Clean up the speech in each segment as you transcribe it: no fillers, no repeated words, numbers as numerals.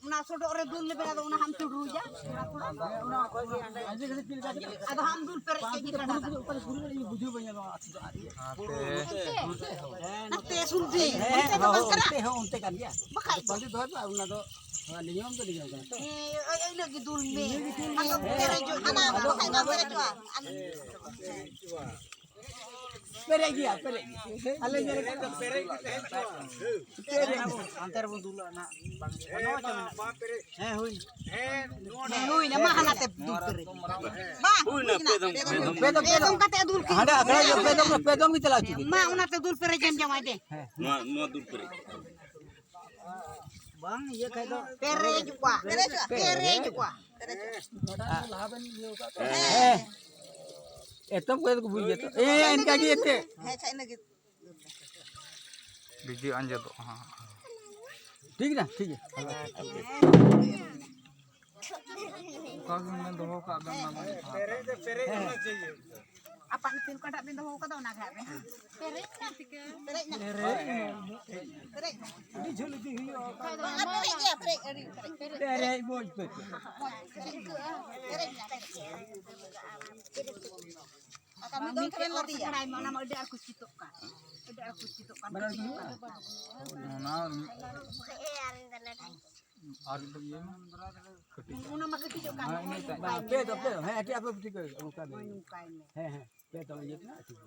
Una sodok redul lebih ada una ham tudu ya. Ada ham dul per ke kita ada. Nate sulde. Unte kan ya. Bakal bagi doa lah una do niam to niam kan. Ai lagi dul me. Ano perejo ana bakal na perejo. Peregi ya, peregi. Ale mere kan peregi antar bundula na Hui nama hana te dul per. Ma hui na pedong kate dul ke. ada akra pedong mi tela chu. Ma una te dul per jam jam ade. No dul per. Bang ye kai do Perejo kwa. Perejo kwa. laban yo ka. Etam ko ko buye to इनका की एते है China के video अंजे तो हां ठीक ना ठीक है कागज में दो का बना पेरे होना चाहिए apa ni pin kada bin ho kada na ga pere ni झोली दी हुई pere तेरे बोल पे kami dong keren lagi ya mana mau ada aku citukkan ना और तो ये una mak citukkan पे है अटी आप ठीक है उनका है पे तो ये ना ठीक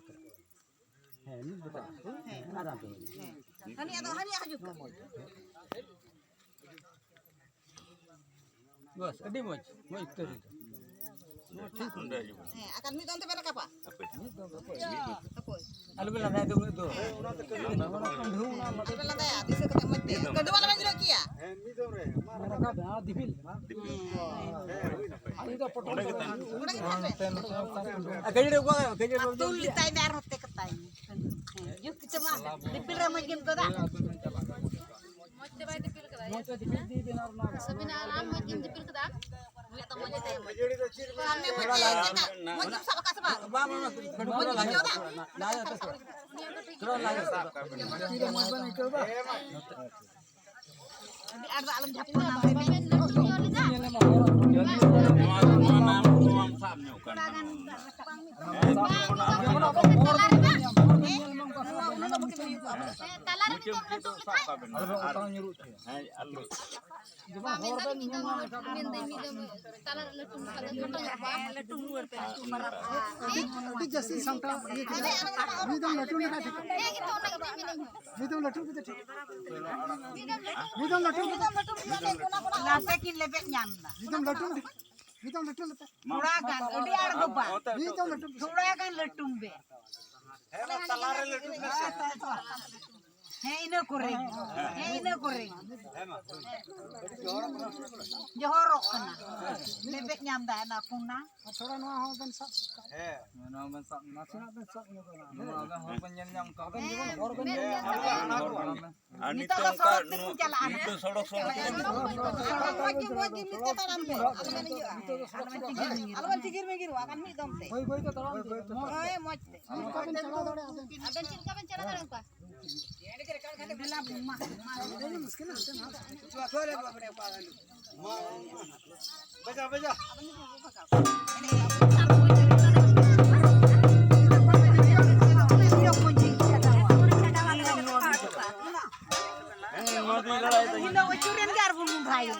है नहीं बता आराम से hani aja बस अडी मोज तेरी akan mi donte pera kapa apa अलग लगा दो दो pela daya bisa ketemu kedua lawan jero kia का बना दिबिल आई तो पटो गजरे tul litai dar hote ketai yuk cema dipil ramai game to da sabina alam makin dipil ke da lihat amonya teh मजड़ी तो चिर kami mau sama ka sama बाबा खड़ो लागे लागे तो खड़ो लागे तीर मन बने के बा di ada alam japon Kalau utang nyuruh sih. Cuma horban nyaman itu jasi sampai bidang latu ni kan bidang latu kita bidang latu Lasekin lebek nyanda. bidang latu lepas Suragan, udi argo ba? bidang latu Suragan letumbe. Ina goreng. Ina goreng. Johorok kena. Lebek nyanda na kuna. थोड़ा ना हो बन सब Mana bensak nasi nak bensak ni kan. Mana horban yang kau kan horban Nito ka sorok ti kunjalaan. Nito sorok. Alwan tigir me giru akan mi domte. कोई कोई तो थोड़ा Oy mochte. कबन चला दौड़े Aben cira darang pa. Bila buma. ये मुश्किल है ना Ina wacuren gar bun bhayu.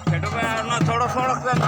Kedua, no, sodok kan.